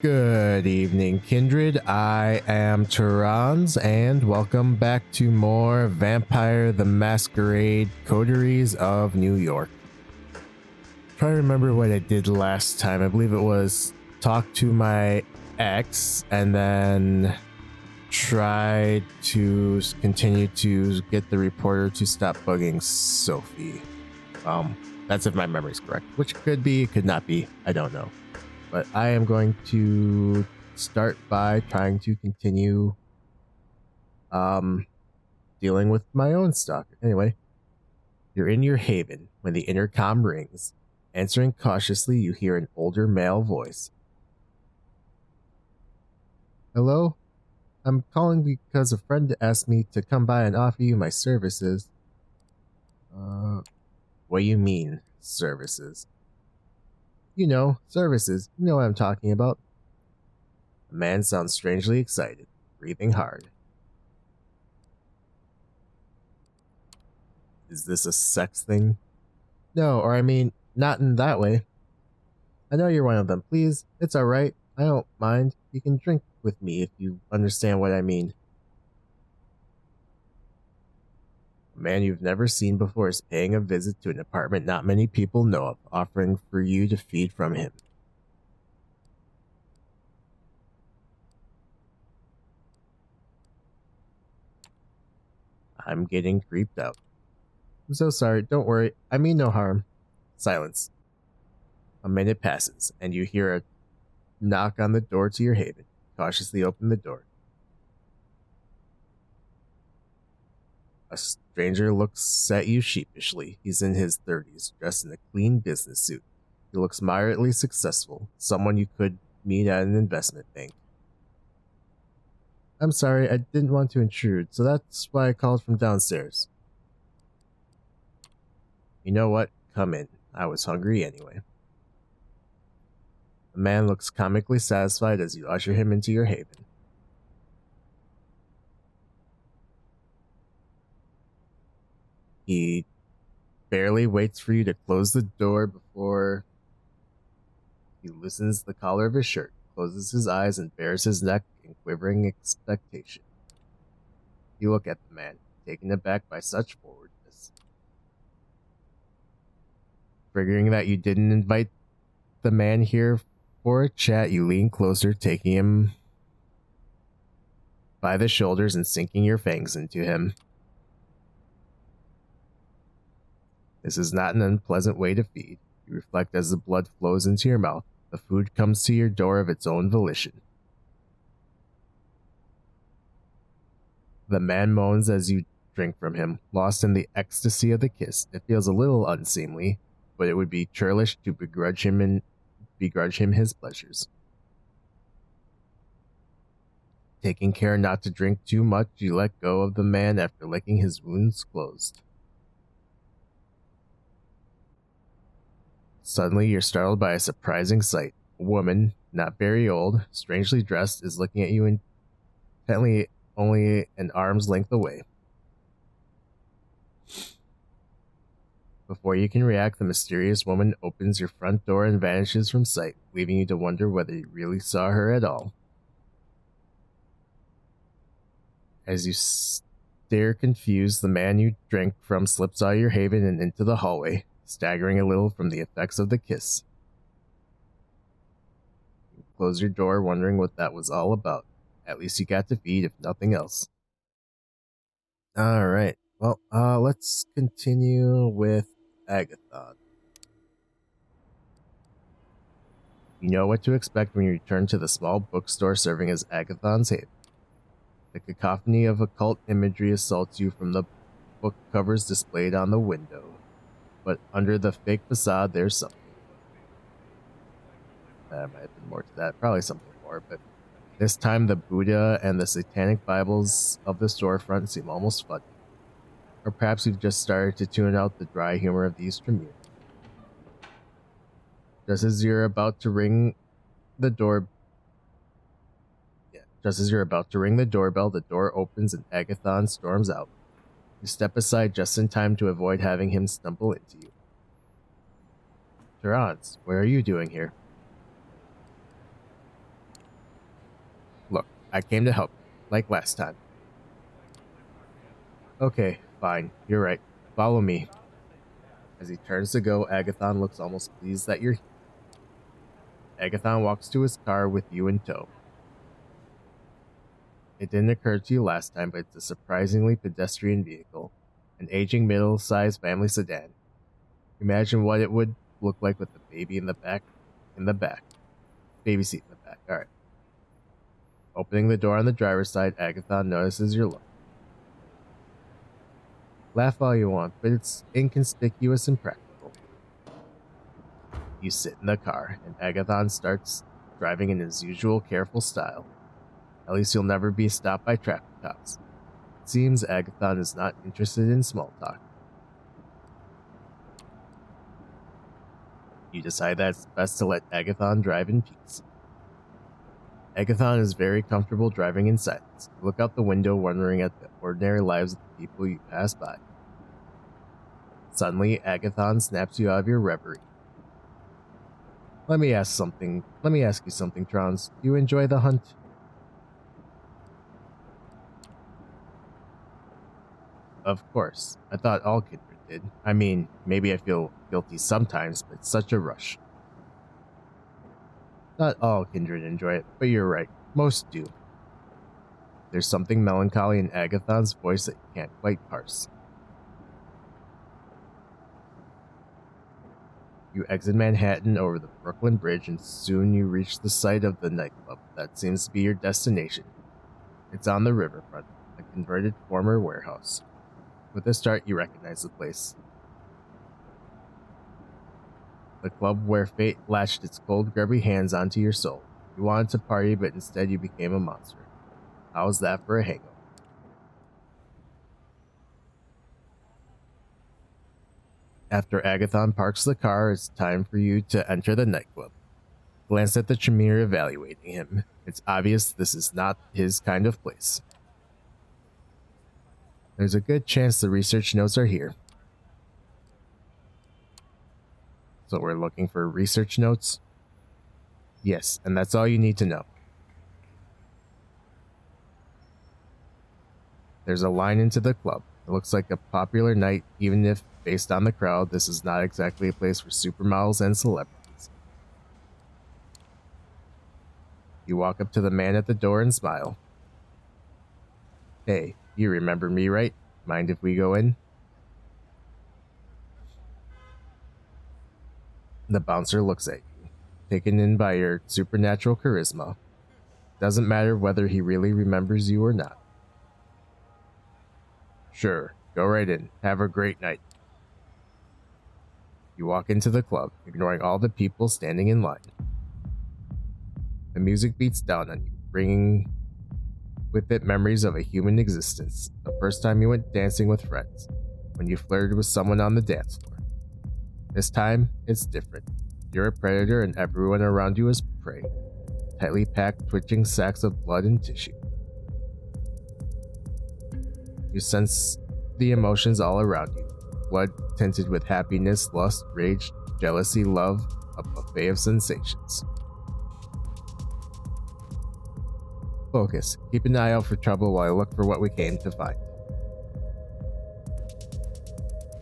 Good evening, Kindred. I am Teranz, and welcome back to more Vampire the Masquerade Coteries of New York. Try to remember what I did last time. I believe it was talk to my ex and then try to continue to get the reporter to stop bugging Sophie. That's if my memory's correct, which could be, could not be. I don't know. But I am going to start by trying to continue dealing with my own stuff. Anyway, you're in your haven when the intercom rings. Answering cautiously, you hear an older male voice. Hello? I'm calling because a friend asked me to come by and offer you my services. What do you mean, services? You know, services. You know what I'm talking about. The man sounds strangely excited, breathing hard. Is this a sex thing? No, or I mean, not in that way. I know you're one of them. Please, it's alright. I don't mind. You can drink with me if you understand what I mean. A man you've never seen before is paying a visit to an apartment not many people know of, offering for you to feed from him. I'm getting creeped out. I'm so sorry, don't worry, I mean no harm. Silence. A minute passes, and you hear a knock on the door to your haven. Cautiously open the door. A stranger looks at you sheepishly. He's in his 30s, dressed in a clean business suit. He looks moderately successful, someone you could meet at an investment bank. I'm sorry, I didn't want to intrude, so that's why I called from downstairs. You know what? Come in. I was hungry anyway. The man looks comically satisfied as you usher him into your haven. He barely waits for you to close the door before he loosens the collar of his shirt, closes his eyes, and bares his neck in quivering expectation. You look at the man, taken aback by such forwardness. Figuring that you didn't invite the man here for a chat, you lean closer, taking him by the shoulders and sinking your fangs into him. This is not an unpleasant way to feed. You reflect as the blood flows into your mouth. The food comes to your door of its own volition. The man moans as you drink from him, lost in the ecstasy of the kiss. It feels a little unseemly, but it would be churlish to begrudge him his pleasures. Taking care not to drink too much, you let go of the man after licking his wounds closed. Suddenly, you're startled by a surprising sight. A woman, not very old, strangely dressed, is looking at you intently, only an arm's length away. Before you can react, the mysterious woman opens your front door and vanishes from sight, leaving you to wonder whether you really saw her at all. As you stare confused, the man you drank from slips out of your haven and into the hallway, staggering a little from the effects of the kiss. You close your door, wondering what that was all about. At least you got to feed, if nothing else. Alright, well, let's continue with Agathon. You know what to expect when you return to the small bookstore serving as Agathon's haven. The cacophony of occult imagery assaults you from the book covers displayed on the window. But under the fake facade, there's something. There might have been more to that, probably something more, but this time the Buddha and the satanic Bibles of the storefront seem almost funny. Or perhaps we've just started to tune out the dry humor of the Eastern Union. Just as you're about to ring the doorbell, the door opens and Agathon storms out. You step aside just in time to avoid having him stumble into you. Teranz, what are you doing here? I came to help, like last time. Okay, fine, you're right. Follow me. As he turns to go, Agathon looks almost pleased that you're here. Agathon walks to his car with you in tow. It didn't occur to you last time, but it's a surprisingly pedestrian vehicle. An aging middle-sized family sedan. Imagine what it would look like with the baby in the back. Baby seat in the back. Alright. Opening the door on the driver's side, Agathon notices your look. Laugh all you want, but it's inconspicuous and practical. You sit in the car, and Agathon starts driving in his usual careful style. At least you'll never be stopped by traffic cops. It seems Agathon is not interested in small talk. You decide that it's best to let Agathon drive in peace. Agathon is very comfortable driving in silence. You look out the window wondering at the ordinary lives of the people you pass by. Suddenly, Agathon snaps you out of your reverie. Let me ask you something, Teranz. Do you enjoy the hunt? Of course. I thought all kindred did. I mean, maybe I feel guilty sometimes, but it's such a rush. Not all kindred enjoy it, but you're right. Most do. There's something melancholy in Agathon's voice that you can't quite parse. You exit Manhattan over the Brooklyn Bridge, and soon you reach the site of the nightclub. That seems to be your destination. It's on the riverfront, a converted former warehouse. With a start, you recognize the place. The club where fate latched its cold, grubby hands onto your soul. You wanted to party, but instead you became a monster. How's that for a hangover? After Agathon parks the car, it's time for you to enter the nightclub. Glance at the Tremere evaluating him. It's obvious this is not his kind of place. There's a good chance the research notes are here. So we're looking for research notes? Yes, and that's all you need to know. There's a line into the club. It looks like a popular night, even if, based on the crowd, this is not exactly a place for supermodels and celebrities. You walk up to the man at the door and smile. Hey, you remember me, right? Mind if we go in? The bouncer looks at you, taken in by your supernatural charisma. Doesn't matter whether he really remembers you or not. Sure, go right in. Have a great night. You walk into the club, ignoring all the people standing in line. The music beats down on you, bringing with it memories of a human existence. The first time you went dancing with friends, when you flirted with someone on the dance floor. This time, it's different. You're a predator and everyone around you is prey. Tightly packed, twitching sacks of blood and tissue. You sense the emotions all around you. Blood tinted with happiness, lust, rage, jealousy, love, a buffet of sensations. Focus. Keep an eye out for trouble while I look for what we came to find.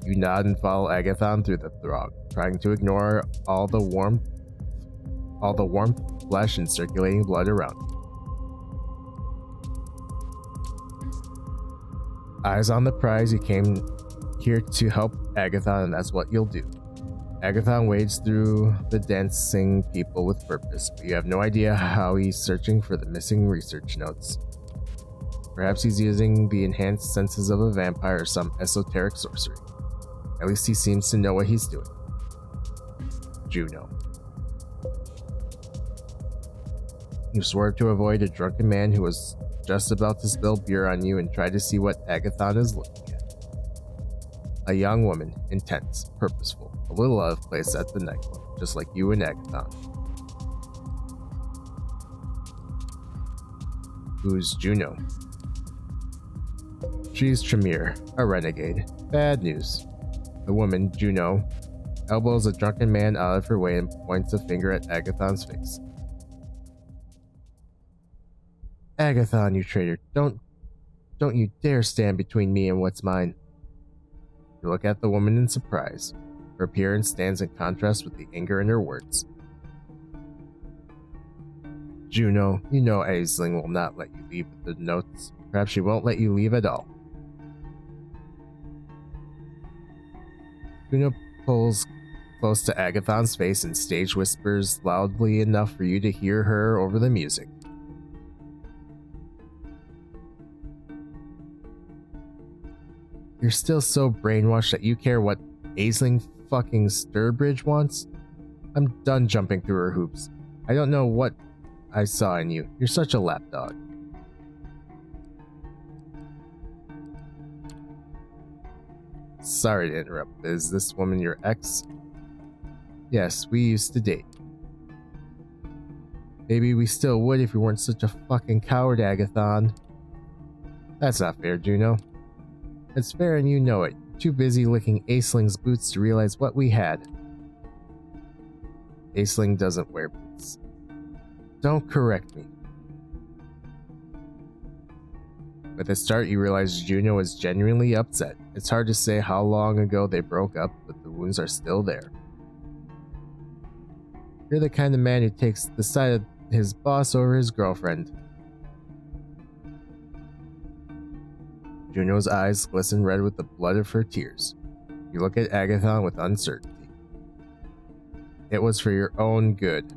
You nod and follow Agathon through the throng, trying to ignore all the warmth, flesh, and circulating blood around you. Eyes on the prize, you came here to help Agathon, and that's what you'll do. Agathon wades through the dancing people with purpose, but you have no idea how he's searching for the missing research notes. Perhaps he's using the enhanced senses of a vampire or some esoteric sorcery. At least he seems to know what he's doing. Juno. You swerve to avoid a drunken man who was just about to spill beer on you and try to see what Agathon is looking at. A young woman, intense, purposeful, a little out of place at the nightclub, just like you and Agathon. Who's Juno? She's Tremere, a renegade. Bad news. The woman, Juno, elbows a drunken man out of her way and points a finger at Agathon's face. Agathon, you traitor. Don't you dare stand between me and what's mine. You look at the woman in surprise. Her appearance stands in contrast with the anger in her words. Juno, you know Aisling will not let you leave with the notes. Perhaps she won't let you leave at all. Juno pulls close to Agathon's face and stage whispers loudly enough for you to hear her over the music. You're still so brainwashed that you care what Aisling fucking Sturbridge wants? I'm done jumping through her hoops. I don't know what I saw in you. You're such a lapdog. Sorry to interrupt, but is this woman your ex? Yes, we used to date. Maybe we still would if you weren't such a fucking coward, Agathon. That's not fair, Juno. It's fair and you know it. You're too busy licking Aisling's boots to realize what we had. Aisling doesn't wear boots. Don't correct me. With a start, you realize Juno is genuinely upset. It's hard to say how long ago they broke up, but the wounds are still there. You're the kind of man who takes the side of his boss over his girlfriend. Juno's eyes glisten red with the blood of her tears. You look at Agathon with uncertainty. It was for your own good.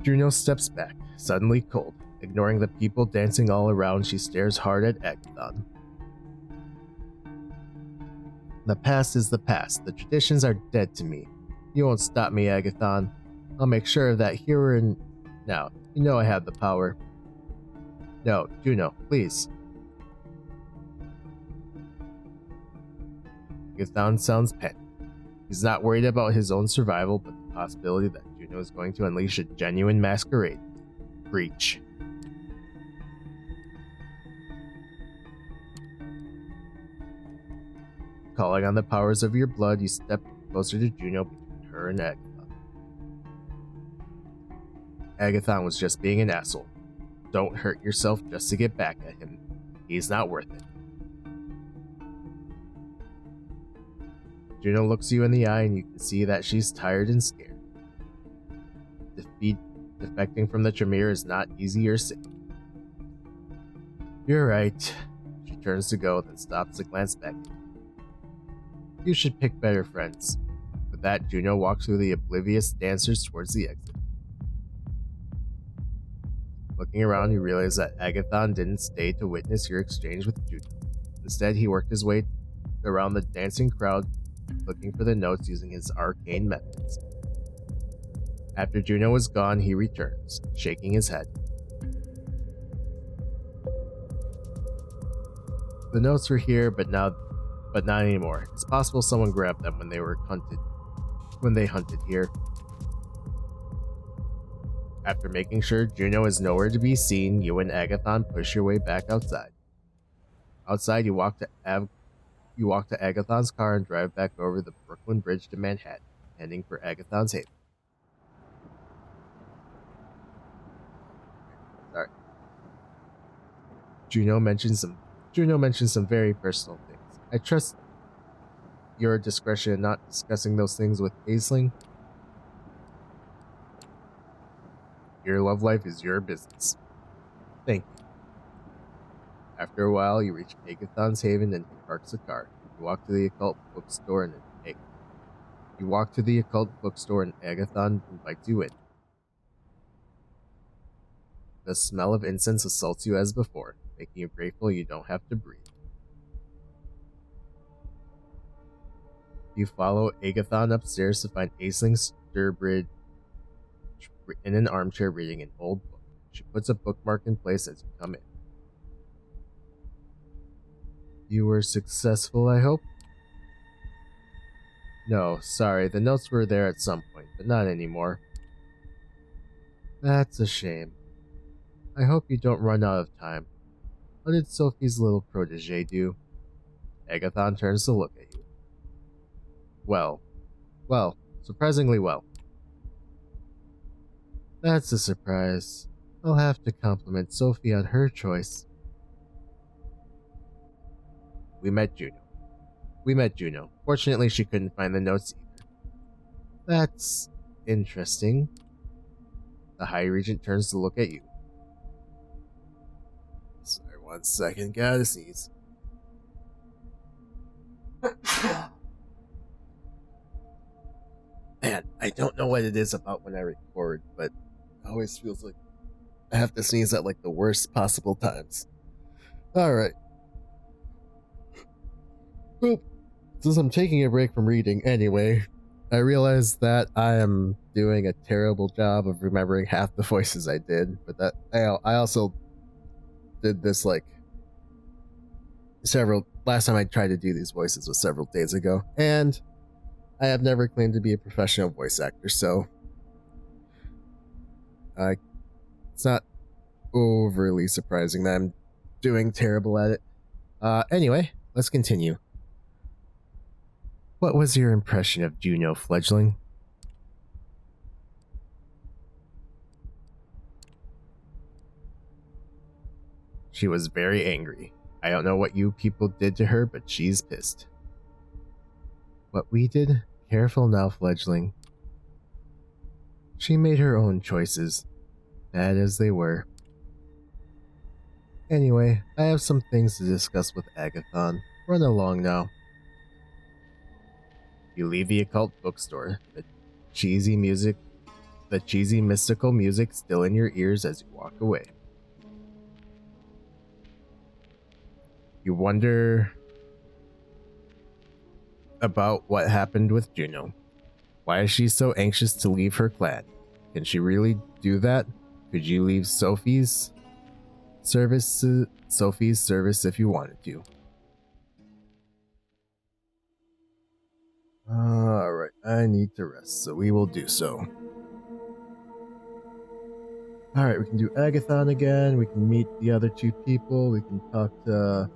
Juno steps back, suddenly cold. Ignoring the people dancing all around, she stares hard at Agathon. The past is the past. The traditions are dead to me. You won't stop me, Agathon. I'll make sure of that here and now. You know I have the power. No, Juno, please. Agathon sounds panicked. He's not worried about his own survival, but the possibility that Juno is going to unleash a genuine masquerade. Breach. Calling on the powers of your blood, you step closer to Juno between her and Agathon. Agathon was just being an asshole. Don't hurt yourself just to get back at him. He's not worth it. Juno looks you in the eye and you can see that she's tired and scared. Defecting from the Tremere is not easy or safe. You're right. She turns to go, then stops to glance back at you. You should pick better friends. With that, Juno walks through the oblivious dancers towards the exit. Looking around, you realize that Agathon didn't stay to witness your exchange with Juno. Instead, he worked his way around the dancing crowd, looking for the notes using his arcane methods. After Juno was gone, he returns, shaking his head. The notes were here, but not anymore. It's possible someone grabbed them when they hunted here. After making sure Juno is nowhere to be seen, you and Agathon push your way back outside. Outside, you walk to Agathon's car and drive back over the Brooklyn Bridge to Manhattan, heading for Agathon's haven. Sorry. Juno mentions some very personal things. I trust your discretion in not discussing those things with Aisling. Your love life is your business. Thank you. After a while, you reach Agathon's haven and he parks the car. You walk to the occult bookstore and Agathon invites you in. The smell of incense assaults you as before, making you grateful you don't have to breathe. You follow Agathon upstairs to find Aisling Sturbridge in an armchair reading an old book. She puts a bookmark in place as you come in. You were successful, I hope? No, sorry, the notes were there at some point, but not anymore. That's a shame. I hope you don't run out of time. What did Sophie's little protege do? Agathon turns to look at you. Well, surprisingly well. That's a surprise. I'll have to compliment Sophie on her choice. We met Juno. Fortunately, she couldn't find the notes either. That's interesting. The High Regent turns to look at you. Sorry, 1 second. Gotta sneeze. Man, I don't know what it is about when I record, but it always feels like I have to sneeze at like the worst possible times. Alright. Well, since I'm taking a break from reading anyway, I realize that I am doing a terrible job of remembering half the voices I did, but that I also did this like last time I tried to do these voices was several days ago, and I have never claimed to be a professional voice actor, so it's not overly surprising that I'm doing terrible at it. Anyway, let's continue. What was your impression of Juno, fledgling? She was very angry. I don't know what you people did to her, but she's pissed. What we did? Careful now, fledgling. She made her own choices, bad as they were. Anyway, I have some things to discuss with Agathon. Run along now. You leave the occult bookstore, the cheesy mystical music still in your ears as you walk away. You wonder about what happened with Juno. Why is she so anxious to leave her clan? Can she really do that? Could you leave Sophie's service if you wanted to? Alright, I need to rest, so we will do so. Alright, we can do Agathon again, we can meet the other two people, we can talk to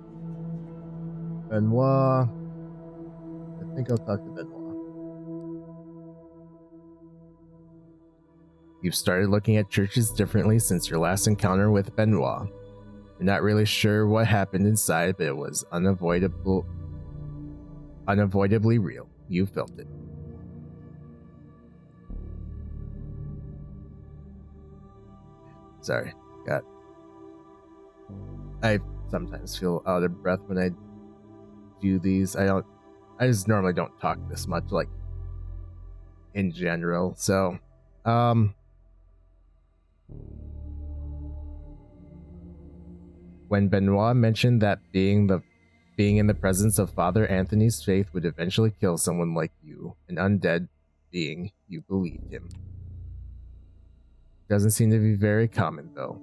Benoit. I think I'll talk to Benoit. You've started looking at churches differently since your last encounter with Benoit. You're not really sure what happened inside, but it was unavoidably real. You felt it. Sorry, I sometimes feel out of breath when I do these. I just normally don't talk this much, like, in general, so, when Benoit mentioned that being in the presence of Father Anthony's faith would eventually kill someone like you, an undead being, you believed him. Doesn't seem to be very common, though.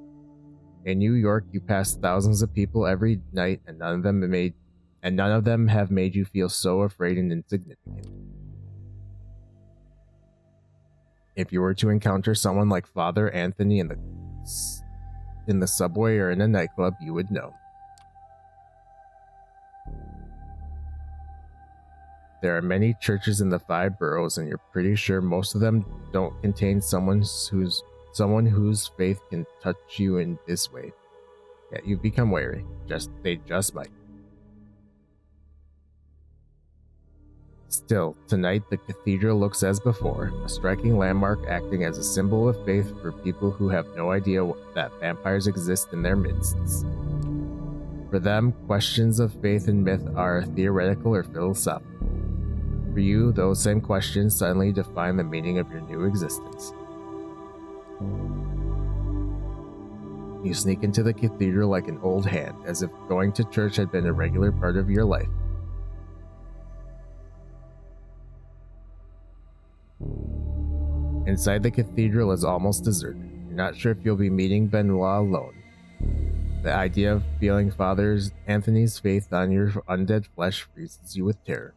In New York, you pass thousands of people every night, and none of them have made you feel so afraid and insignificant. If you were to encounter someone like Father Anthony in the subway or in a nightclub, you would know. There are many churches in the 5 boroughs, and you're pretty sure most of them don't contain someone whose faith can touch you in this way. Yet you've become wary. They just might. Still, tonight the cathedral looks as before, a striking landmark acting as a symbol of faith for people who have no idea that vampires exist in their midst. For them, questions of faith and myth are theoretical or philosophical. For you, those same questions suddenly define the meaning of your new existence. You sneak into the cathedral like an old hand, as if going to church had been a regular part of your life. Inside the cathedral is almost deserted. You're not sure if you'll be meeting Benoit alone. The idea of feeling Father Anthony's faith on your undead flesh freezes you with terror.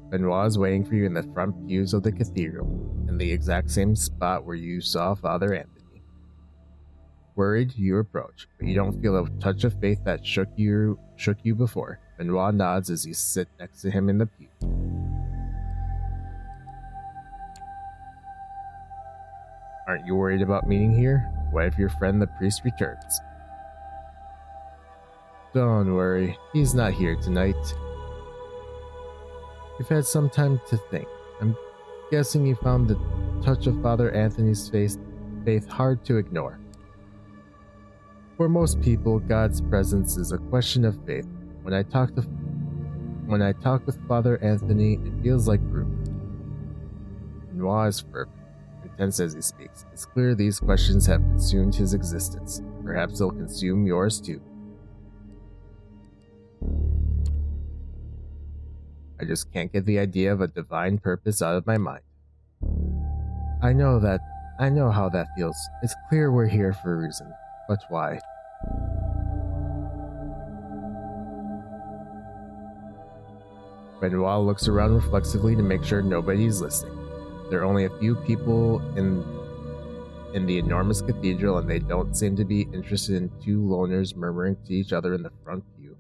Benoit is waiting for you in the front pews of the cathedral, in the exact same spot where you saw Father Anthony. Worried, you approach, but you don't feel a touch of faith that shook you before. Benoit nods as you sit next to him in the pew. Aren't you worried about meeting here? What if your friend the priest returns? Don't worry, he's not here tonight. You've had some time to think. I'm guessing you found the touch of Father Anthony's faith hard to ignore. For most people, God's presence is a question of faith. When I talk with Father Anthony, it feels like proof. Benoit is fervent, intense as he speaks. It's clear these questions have consumed his existence. Perhaps they'll consume yours too. I just can't get the idea of a divine purpose out of my mind. I know how that feels. It's clear we're here for a reason. But why? Benoit looks around reflexively to make sure nobody's listening. There are only a few people in the enormous cathedral, and they don't seem to be interested in two loners murmuring to each other in the front pew.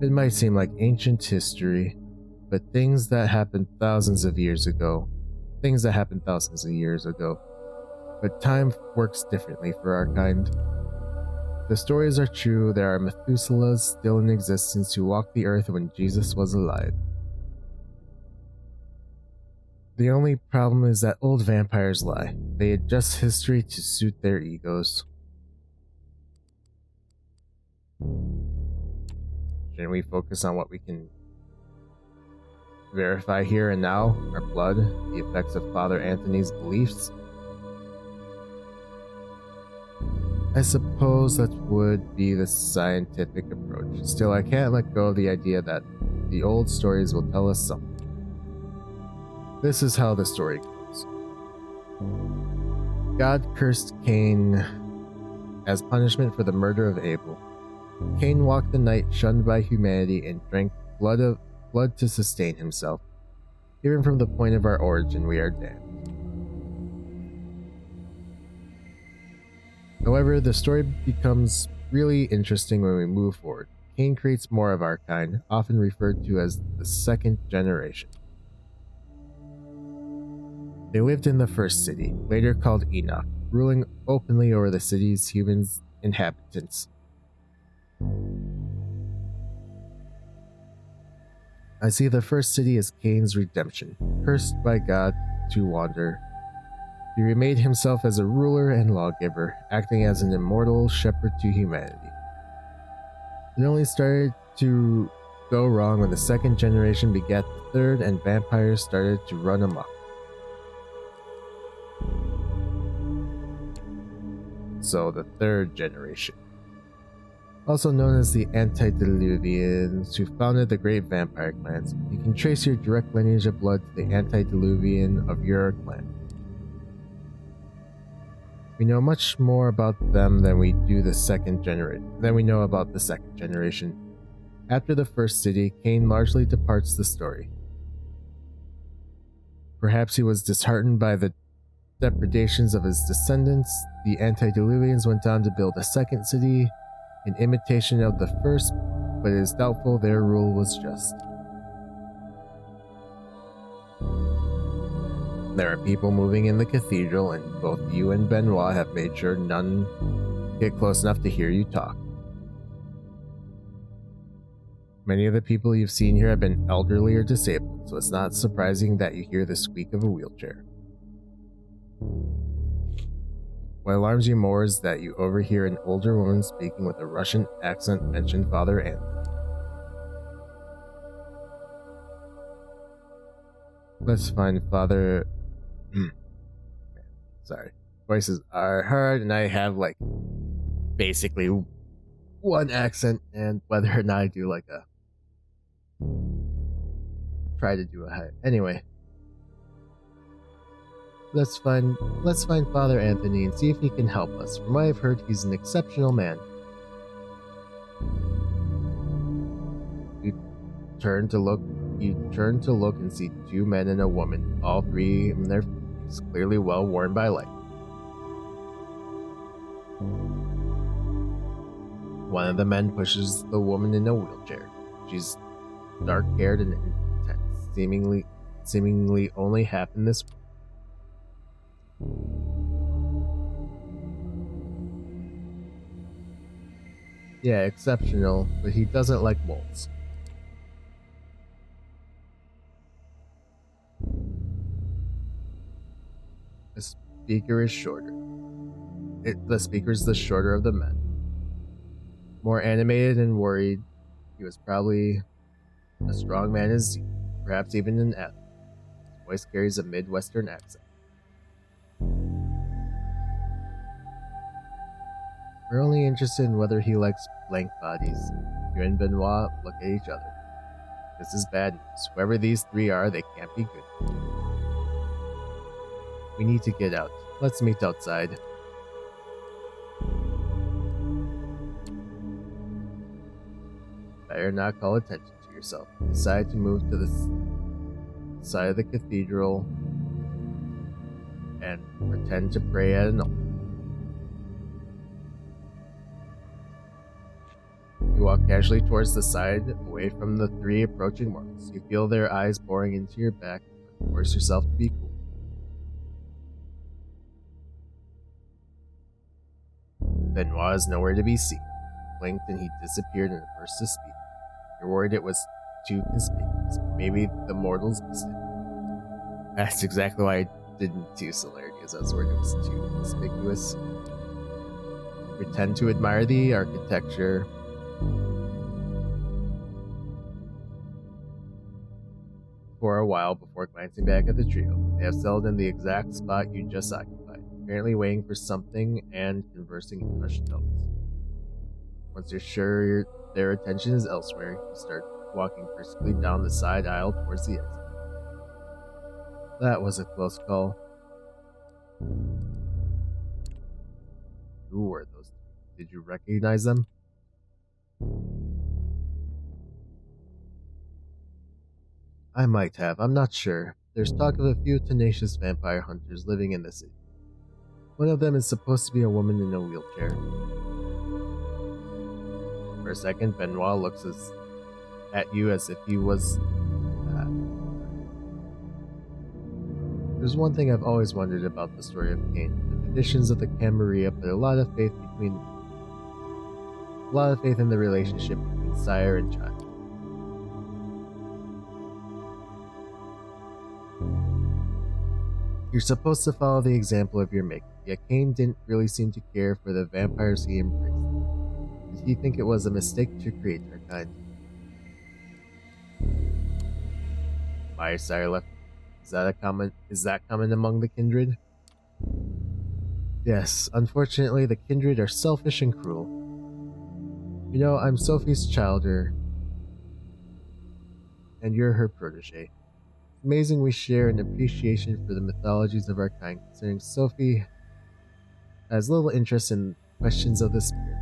It might seem like ancient history, but things that happened thousands of years ago. But time works differently for our kind. The stories are true. There are Methuselahs still in existence who walked the earth when Jesus was alive. The only problem is that old vampires lie. They adjust history to suit their egos. Shouldn't we focus on what we can verify here and now? Our blood, the effects of Father Anthony's beliefs? I suppose that would be the scientific approach. Still, I can't let go of the idea that the old stories will tell us something. This is how the story goes. God cursed Cain as punishment for the murder of Abel. Cain walked the night shunned by humanity and drank blood to sustain himself. Even from the point of our origin, we are damned. However, the story becomes really interesting when we move forward. Cain creates more of our kind, often referred to as the second generation. They lived in the first city, later called Enoch, ruling openly over the city's human inhabitants. I see the first city as Cain's redemption, cursed by God to wander. He remade himself as a ruler and lawgiver, acting as an immortal shepherd to humanity. It only started to go wrong when the second generation begat the third and vampires started to run amok. So the third generation, also known as the Antediluvians, who founded the great vampire clans. You can trace your direct lineage of blood to the Antediluvian of your clan. We know much more about them than we know about the second generation. After the first city, Cain largely departs the story. Perhaps he was disheartened by the depredations of his descendants. The Antediluvians went on to build a second city, in imitation of the first, but it is doubtful their rule was just. There are people moving in the cathedral, and both you and Benoit have made sure none get close enough to hear you talk. Many of the people you've seen here have been elderly or disabled, so it's not surprising that you hear the squeak of a wheelchair. What alarms you more is that you overhear an older woman speaking with a Russian accent mention Father Anthony. Let's find Father... Sorry. Voices are hard, and I have, basically one accent, and whether or not I do, try to do a high... Anyway. Let's find Father Anthony and see if he can help us. From what I've heard, he's an exceptional man. You turn to look and see two men and a woman, all three in their faces, clearly well worn by light. One of the men pushes the woman in a wheelchair. She's dark-haired and intense, seemingly only half in this world. Yeah, exceptional, but he doesn't like moles. The speaker is shorter. The speaker's the shorter of the men. More animated and worried, he was probably a strong man as you, perhaps even an athlete. His voice carries a Midwestern accent. We're only interested in whether he likes blank bodies. You and Benoit look at each other. This is bad news. Whoever these three are, they can't be good. We need to get out. Let's meet outside. Better not call attention to yourself. Decide to move to the side of the cathedral and pretend to pray at an altar. You walk casually towards the side, away from the three approaching mortals. You feel their eyes boring into your back, but force yourself to be cool. Benoit is nowhere to be seen. Blinked and he disappeared in a burst of speed. You're worried it was too conspicuous. Maybe the mortals missed it. That's exactly why I didn't do celerity, as I was worried it was too conspicuous. Pretend to admire the architecture. For a while before glancing back at the trio. They have settled in the exact spot you just occupied, apparently waiting for something and conversing in hushed tones. Once you're sure their attention is elsewhere, you start walking briskly down the side aisle towards the exit. That was a close call. Who were those? Did you recognize them? I might have, I'm not sure. There's talk of a few tenacious vampire hunters living in the city. One of them is supposed to be a woman in a wheelchair. For a second, Benoit looks at you as if he was... There's one thing I've always wondered about the story of Cain. The traditions of the Camarilla put a lot of faith in the relationship between sire and child. You're supposed to follow the example of your maker, yet Cain didn't really seem to care for the vampires he embraced. Did he think it was a mistake to create their kind? My sire left. Is that common among the kindred? Yes, unfortunately the kindred are selfish and cruel. You know, I'm Sophie's childer, and you're her protege. Amazing we share an appreciation for the mythologies of our kind, considering Sophie has little interest in questions of the spirit.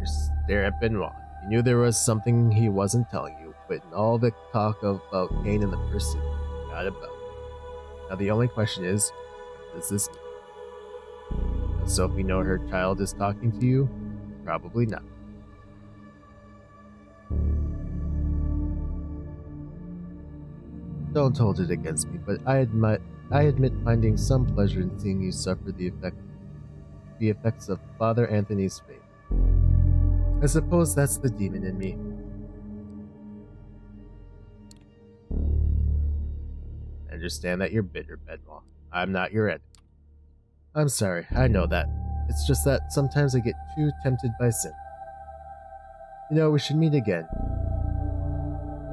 You stare at Benoit. You knew there was something he wasn't telling you, but in all the talk about Cain and the pursuit, you got about it. Now the only question is, what does this mean? Does Sophie know her child is talking to you? Probably not. Don't hold it against me, but I admit finding some pleasure in seeing you suffer the effects of Father Anthony's fate. I suppose that's the demon in me. I understand that you're bitter, Benoit. I'm not your enemy. I'm sorry, I know that. It's just that sometimes I get too tempted by sin. You know, we should meet again.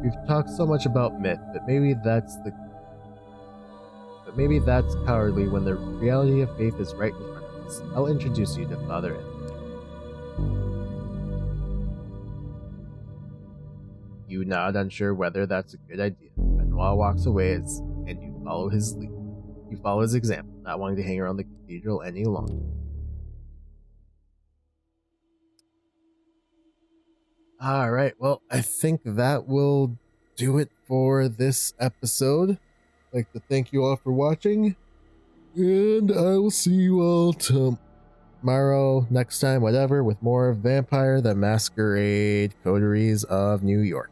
We've talked so much about myth, but maybe that's cowardly when the reality of faith is right in front of us. I'll introduce you to Father Anthony. You nod, unsure whether that's a good idea. Benoit walks away and you follow his lead. You follow his example, not wanting to hang around the cathedral any longer. Alright, well, I think that will do it for this episode. I'd like to thank you all for watching, and I will see you all tomorrow, next time, whatever, with more Vampire the Masquerade Coteries of New York.